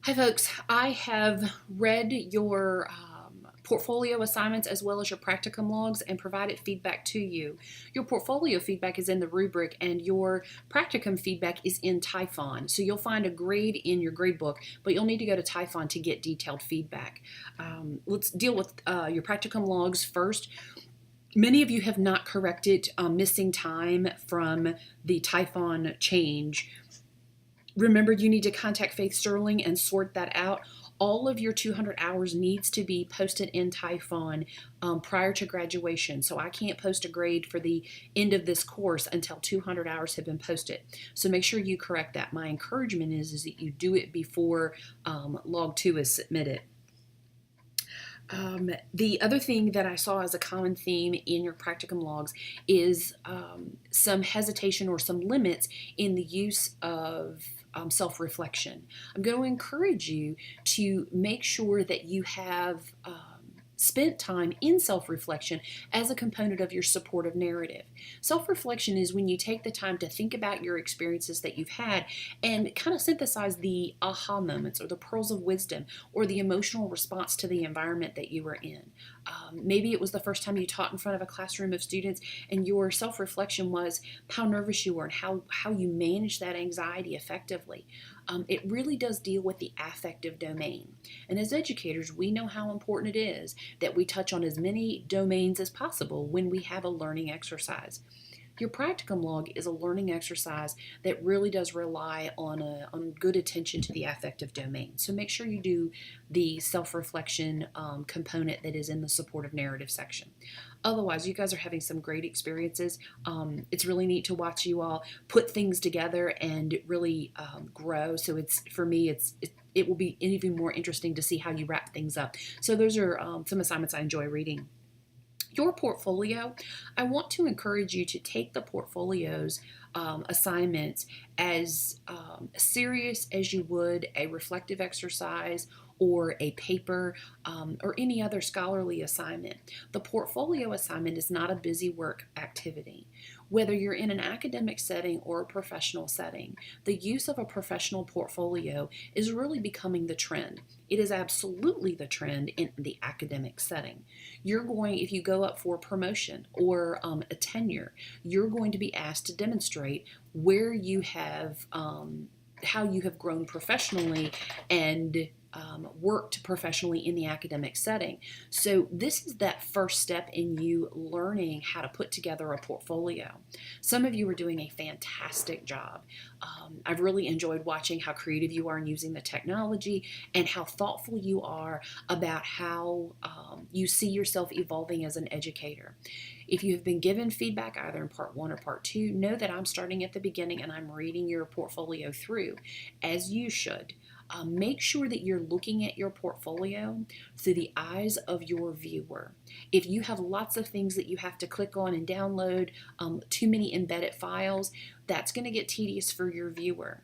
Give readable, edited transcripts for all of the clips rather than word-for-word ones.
Hi folks, I have read your portfolio assignments as well as your practicum logs and provided feedback to you. Your portfolio feedback is in the rubric and your practicum feedback is in Typhon. So you'll find a grade in your gradebook, but you'll need to go to Typhon to get detailed feedback. Let's deal with your practicum logs first. Many of you have not corrected missing time from the Typhon change. Remember, you need to contact Faith Sterling and sort that out. All of your 200 hours needs to be posted in Typhon prior to graduation. So I can't post a grade for the end of this course until 200 hours have been posted. So make sure you correct that. My encouragement is that you do it before log 2 is submitted. The other thing that I saw as a common theme in your practicum logs is some hesitation or some limits in the use of self-reflection. I'm going to encourage you to make sure that you have spent time in self-reflection as a component of your supportive narrative. Self-reflection is when you take the time to think about your experiences that you've had and kind of synthesize the aha moments or the pearls of wisdom or the emotional response to the environment that you were in. Maybe it was the first time you taught in front of a classroom of students and your self-reflection was how nervous you were and how you managed that anxiety effectively. It really does deal with the affective domain. And as educators, we know how important it is that we touch on as many domains as possible when we have a learning exercise. Your practicum log is a learning exercise that really does rely on good attention to the affective domain. So make sure you do the self-reflection component that is in the supportive narrative section. Otherwise, you guys are having some great experiences. It's really neat to watch you all put things together and really grow. So for me, it will be even more interesting to see how you wrap things up. So those are some assignments I enjoy reading. Your portfolio, I want to encourage you to take the portfolio's assignments as serious as you would a reflective exercise or a paper or any other scholarly assignment. The portfolio assignment is not a busy work activity. Whether you're in an academic setting or a professional setting, the use of a professional portfolio is really becoming the trend. It is absolutely the trend in the academic setting. If you go up for promotion or a tenure, you're going to be asked to demonstrate where you have, how you have grown professionally and worked professionally in the academic setting. So this is that first step in you learning how to put together a portfolio. Some of you are doing a fantastic job. I've really enjoyed watching how creative you are in using the technology and how thoughtful you are about how you see yourself evolving as an educator. If you have been given feedback either in part 1 or part 2, know that I'm starting at the beginning and I'm reading your portfolio through, as you should. Make sure that you're looking at your portfolio through the eyes of your viewer. If you have lots of things that you have to click on and download, too many embedded files, that's going to get tedious for your viewer.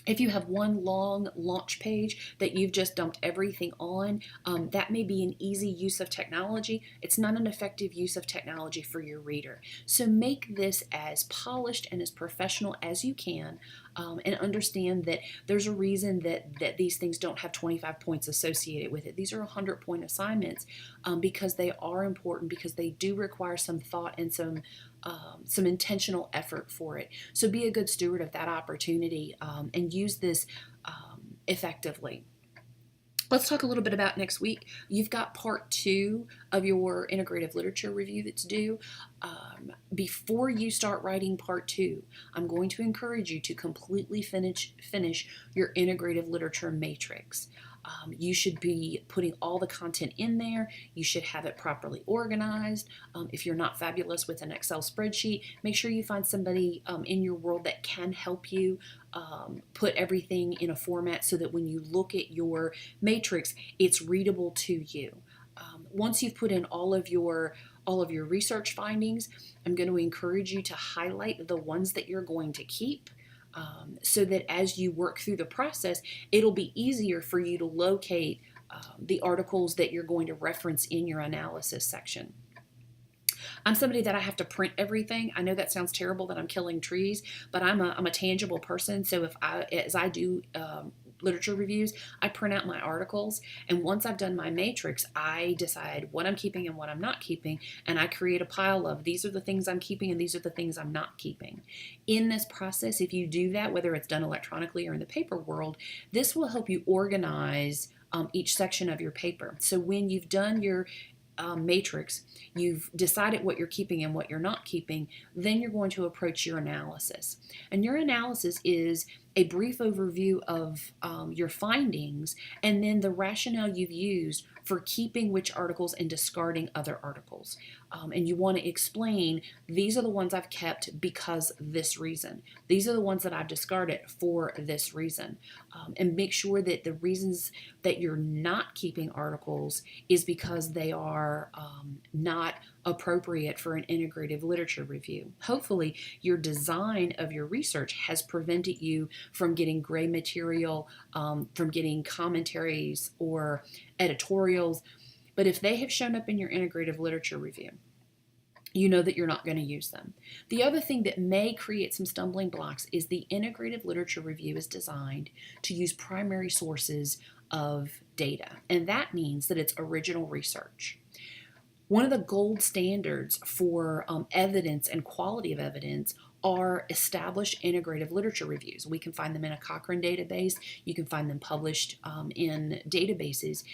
If you have one long launch page that you've just dumped everything on, that may be an easy use of technology. It's not an effective use of technology for your reader. So make this as polished and as professional as you can, and understand that there's a reason that these things don't have 25 points associated with it. These are 100-point assignments because they are important, because they do require some thought and some intentional effort for it. So be a good steward of that opportunity and use this effectively. Let's talk a little bit about next week. You've got part 2 of your integrative literature review that's due. Before you start writing part 2, I'm going to encourage you to completely finish your integrative literature matrix. You should be putting all the content in there. You should have it properly organized. If you're not fabulous with an Excel spreadsheet, make sure you find somebody in your world that can help you put everything in a format so that when you look at your matrix, it's readable to you. Once you've put in all of your research findings, I'm going to encourage you to highlight the ones that you're going to keep. So that as you work through the process, it'll be easier for you to locate the articles that you're going to reference in your analysis section. I'm somebody that I have to print everything. I know that sounds terrible that I'm killing trees, but I'm a tangible person. So as I do literature reviews, I print out my articles, and once I've done my matrix, I decide what I'm keeping and what I'm not keeping, and I create a pile of these are the things I'm keeping and these are the things I'm not keeping. In this process, if you do that, whether it's done electronically or in the paper world, this will help you organize each section of your paper. So when you've done your matrix, you've decided what you're keeping and what you're not keeping, then you're going to approach your analysis. And your analysis is a brief overview of your findings and then the rationale you've used for keeping which articles and discarding other articles. And you want to explain, these are the ones I've kept because this reason. These are the ones that I've discarded for this reason. And make sure that the reasons that you're not keeping articles is because they are not appropriate for an integrative literature review. Hopefully, your design of your research has prevented you from getting gray material, from getting commentaries or editorials. But if they have shown up in your integrative literature review, you know that you're not going to use them. The other thing that may create some stumbling blocks is the integrative literature review is designed to use primary sources of data, and that means that it's original research. One of the gold standards for evidence and quality of evidence are established integrative literature reviews. We can find them in a Cochrane database. You can find them published in databases.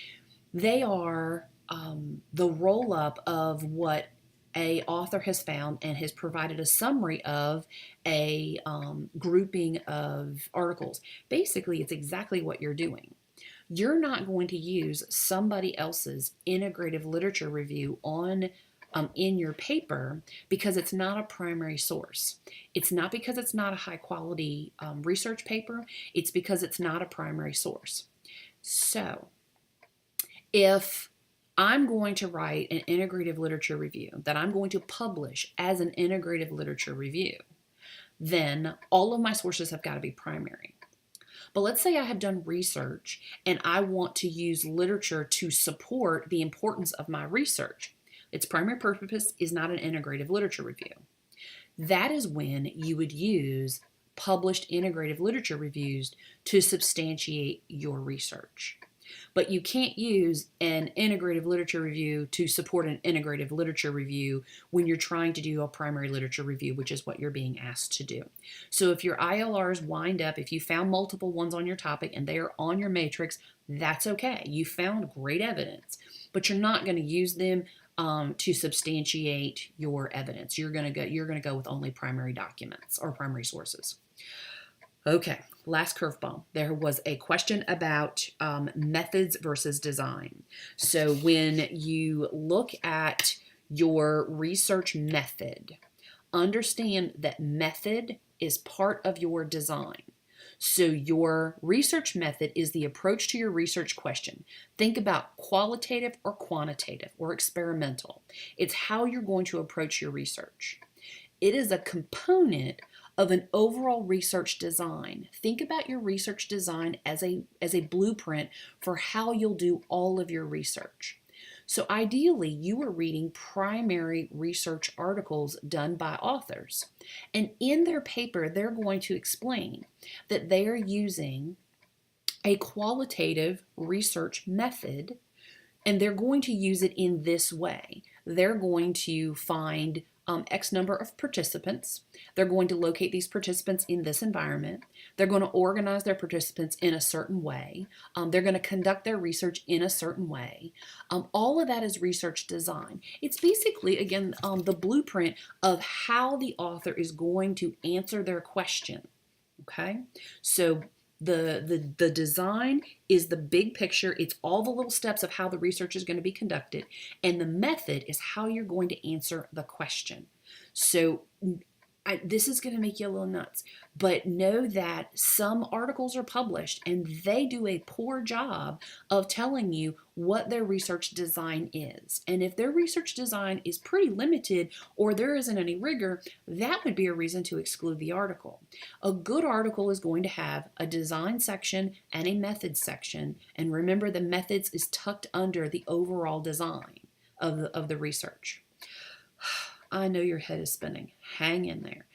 They are the roll-up of what a author has found and has provided a summary of a grouping of articles. Basically, it's exactly what you're doing. You're not going to use somebody else's integrative literature review on in your paper because it's not a primary source. It's not because it's not a high quality research paper. It's because it's not a primary source. So if I'm going to write an integrative literature review that I'm going to publish as an integrative literature review, then all of my sources have got to be primary. But let's say I have done research and I want to use literature to support the importance of my research. Its primary purpose is not an integrative literature review. That is when you would use published integrative literature reviews to substantiate your research. But you can't use an integrative literature review to support an integrative literature review when you're trying to do a primary literature review, which is what you're being asked to do. So if your ILRs wind up, if you found multiple ones on your topic and they are on your matrix, that's okay. You found great evidence, but you're not going to use them to substantiate your evidence. You're going to go with only primary documents or primary sources. Okay, last curveball. There was a question about methods versus design. So when you look at your research method, understand that method is part of your design. So your research method is the approach to your research question. Think about qualitative or quantitative or experimental. It's how you're going to approach your research. It is a component of an overall research design. Think about your research design as a blueprint for how you'll do all of your research. So ideally, you are reading primary research articles done by authors. And in their paper, they're going to explain that they are using a qualitative research method, and they're going to use it in this way. They're going to find X number of participants. They're going to locate these participants in this environment. They're going to organize their participants in a certain way. They're going to conduct their research in a certain way. All of that is research design. It's basically, again, the blueprint of how the author is going to answer their question. Okay? So the design is the big picture. It's all the little steps of how the research is going to be conducted. And the method is how you're going to answer the question. So this is going to make you a little nuts, but know that some articles are published and they do a poor job of telling you what their research design is. And if their research design is pretty limited or there isn't any rigor, that would be a reason to exclude the article. A good article is going to have a design section and a methods section. And remember, the methods is tucked under the overall design of the research. I know your head is spinning. Hang in there.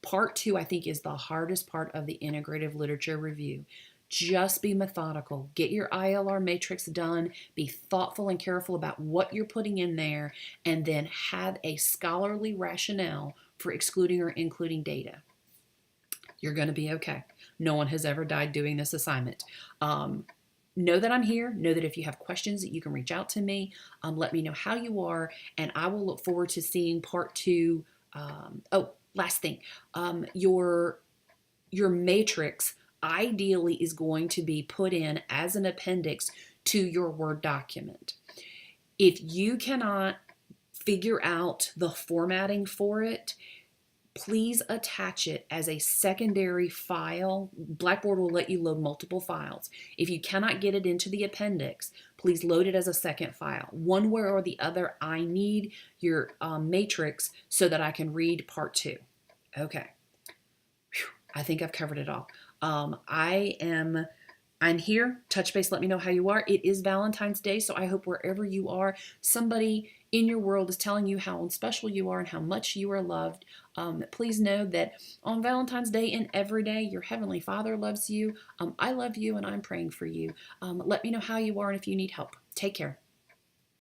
Part 2, I think, is the hardest part of the integrative literature review. Just be methodical. Get your ILR matrix done. Be thoughtful and careful about what you're putting in there, and then have a scholarly rationale for excluding or including data. You're going to be okay. No one has ever died doing this assignment. Know that I'm here. Know that if you have questions that you can reach out to me. Let me know how you are, and I will look forward to seeing part 2. Last thing, your matrix ideally is going to be put in as an appendix to your Word document. If you cannot figure out the formatting for it, please attach it as a secondary file. Blackboard will let you load multiple files. If you cannot get it into the appendix, please load it as a second file. One way or the other, I need your matrix so that I can read part 2. Okay. Whew. I think I've covered it all. I'm here. Touch base. Let me know how you are. It is Valentine's Day, so I hope wherever you are, somebody in your world is telling you how special you are and how much you are loved. Please know that on Valentine's Day and every day, your Heavenly Father loves you. I love you, and I'm praying for you. Let me know how you are and if you need help. Take care.